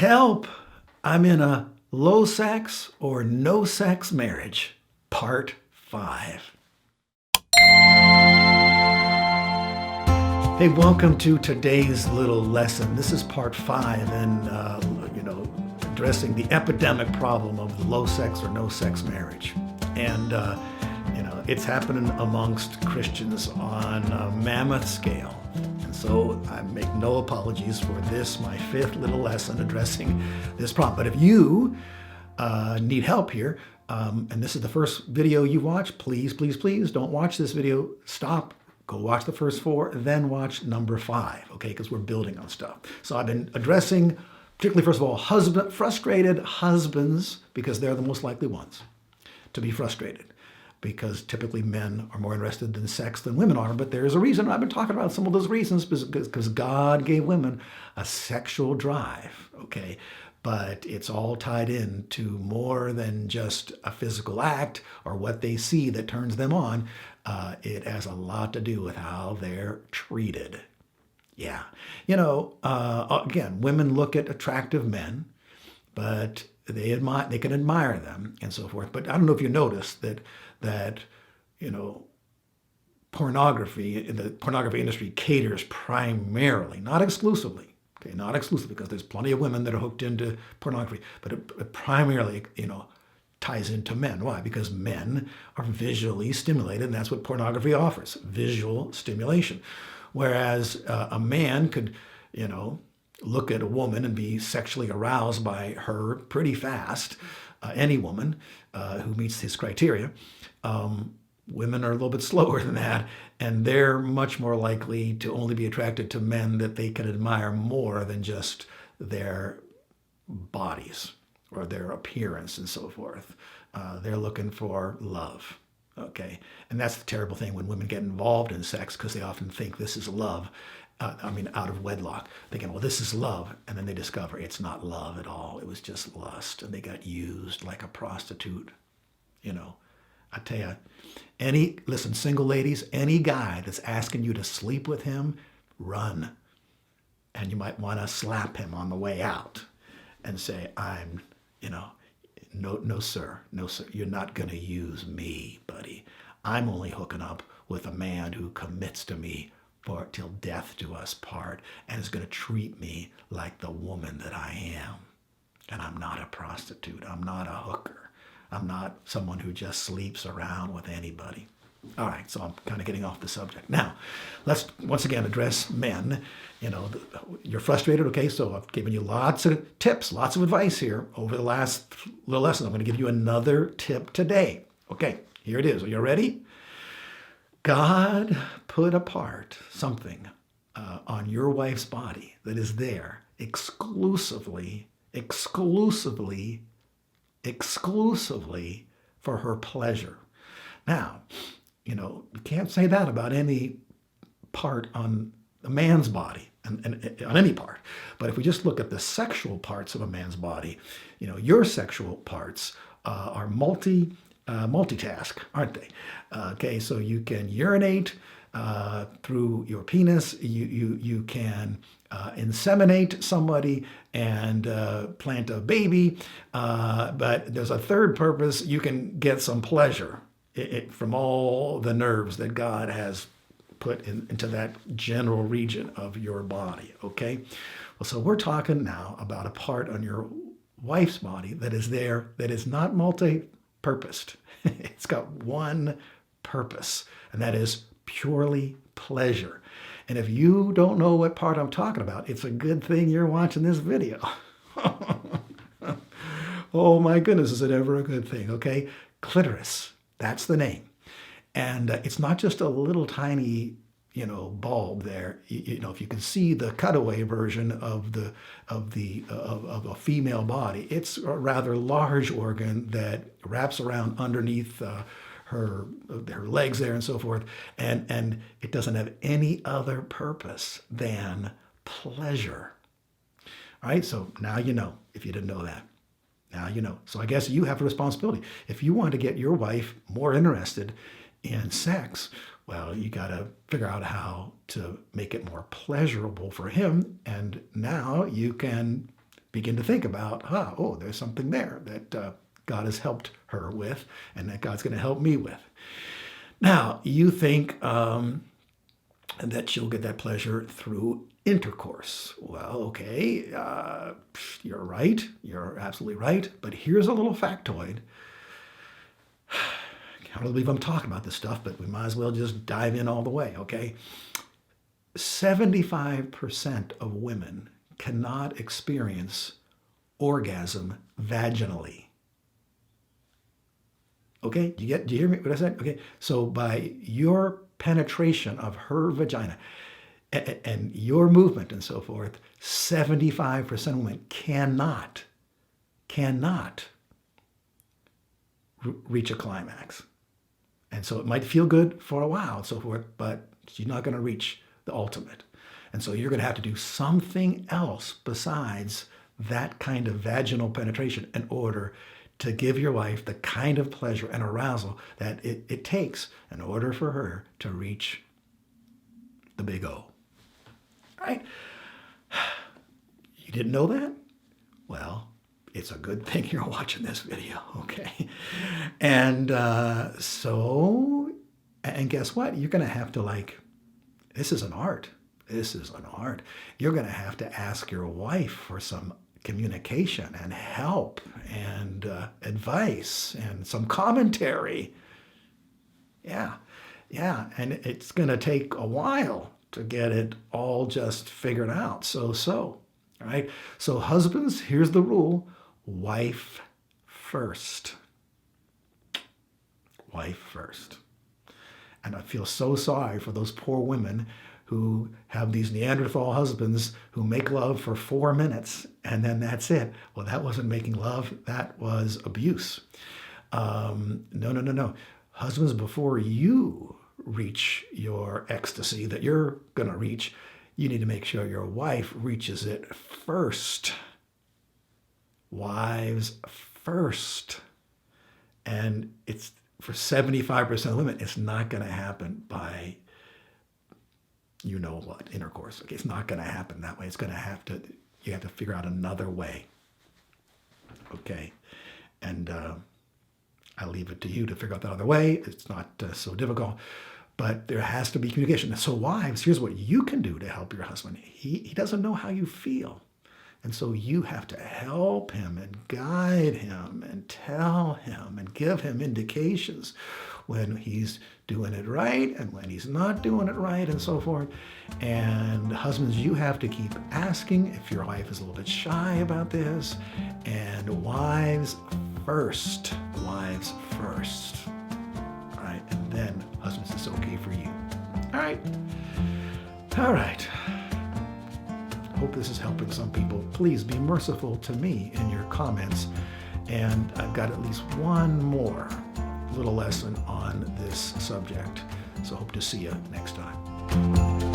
Help! I'm in a low sex or no sex marriage, part 5. Hey, welcome to today's little lesson. This is part 5 and, addressing the epidemic problem of the low sex or no sex marriage. And, it's happening amongst Christians on a mammoth scale. And so I make no apologies for this, my 5th little lesson addressing this problem. But if you need help here, and this is the first video you watch, please don't watch this video. Stop, go watch the first 4, then watch number 5, okay? Because we're building on stuff. So I've been addressing, particularly, first of all, frustrated husbands, because they're the most likely ones to be frustrated, because typically men are more interested in sex than women are. But there's a reason. I've been talking about some of those reasons, because God gave women a sexual drive, okay? But it's all tied in to more than just a physical act or what they see that turns them on. It has a lot to do with how they're treated. Yeah. Again, women look at attractive men, but they can admire them and so forth. But I don't know if you noticed that pornography, the pornography industry caters primarily, not exclusively, okay, not exclusively, because there's plenty of women that are hooked into pornography, but it primarily, ties into men. Why? Because men are visually stimulated, and that's what pornography offers, visual stimulation. Whereas a man could, look at a woman and be sexually aroused by her pretty fast, any woman who meets his criteria. Women are a little bit slower than that, and they're much more likely to only be attracted to men that they can admire more than just their bodies or their appearance and so forth. They're looking for love, okay? And that's the terrible thing when women get involved in sex, because they often think this is love. Out of wedlock, thinking, well, this is love. And then they discover it's not love at all. It was just lust. And they got used like a prostitute. I tell you, listen, single ladies, any guy that's asking you to sleep with him, run. And you might want to slap him on the way out and say, no, sir. You're not going to use me, buddy. I'm only hooking up with a man who commits to me for till death do us part, and is going to treat me like the woman that I am. And I'm not a prostitute. I'm not a hooker. I'm not someone who just sleeps around with anybody. All right, so I'm kind of getting off the subject. Now, let's once again address men. You're frustrated, okay? So I've given you lots of tips, lots of advice here over the last little lesson. I'm going to give you another tip today. Okay, here it is. Are you ready? God put apart something on your wife's body that is there exclusively for her pleasure. Now, you can't say that about any part on a man's body, and on any part. But if we just look at the sexual parts of a man's body, your sexual parts are multitask, aren't they? Okay, so you can urinate through your penis. You can inseminate somebody and plant a baby. But there's a third purpose. You can get some pleasure from all the nerves that God has put into that general region of your body. Okay, well, so we're talking now about a part on your wife's body that is there that is not multi-purposed. It's got one purpose, and that is purely pleasure. And if you don't know what part I'm talking about, it's a good thing you're watching this video. Oh my goodness, is it ever a good thing, okay? Clitoris, that's the name. And it's not just a little tiny, bulb there. If you can see the cutaway version of a female body, it's a rather large organ that wraps around underneath her legs there and so forth, and it doesn't have any other purpose than pleasure. All right, so now you know, if you didn't know that. Now you know. So I guess you have a responsibility. If you want to get your wife more interested in sex, well, you got to figure out how to make it more pleasurable for him. And now you can begin to think about, oh, there's something there that God has helped her with and that God's going to help me with. Now, you think that she'll get that pleasure through intercourse. Well, okay, you're right. You're absolutely right. But here's a little factoid. I don't believe I'm talking about this stuff, but we might as well just dive in all the way, okay? 75% of women cannot experience orgasm vaginally. Okay, do you hear me what I said? Okay, so by your penetration of her vagina and your movement and so forth, 75% of women cannot reach a climax. And so it might feel good for a while and so forth, but you're not going to reach the ultimate. And so you're going to have to do something else besides that kind of vaginal penetration in order to give your wife the kind of pleasure and arousal that it takes in order for her to reach the big O. Right? You didn't know that? Well, it's a good thing you're watching this video, okay? And guess what? You're going to have to this is an art. This is an art. You're going to have to ask your wife for some communication and help and advice and some commentary. Yeah, and it's going to take a while to get it all just figured out. All right? So husbands, here's the rule. Wife first. Wife first. And I feel so sorry for those poor women who have these Neanderthal husbands who make love for 4 minutes and then that's it. Well, that wasn't making love. That was abuse. No. Husbands, before you reach your ecstasy that you're going to reach, you need to make sure your wife reaches it first. Wives first. And it's for 75% of women, it's not going to happen by you know what, intercourse. Okay, it's not going to happen that way. It's going to you have to figure out another way. Okay, and I leave it to you to figure out that other way. It's not so difficult, but there has to be communication. So wives, here's what you can do to help your husband. He doesn't know how you feel. And so you have to help him and guide him and tell him and give him indications when he's doing it right and when he's not doing it right and so forth. And husbands, you have to keep asking if your wife is a little bit shy about this. And wives first. Wives first. All right. And then husbands, it's okay for you. All right. All right. Hope this is helping some people. Please be merciful to me in your comments. And I've got at least one more little lesson on this subject. So hope to see you next time.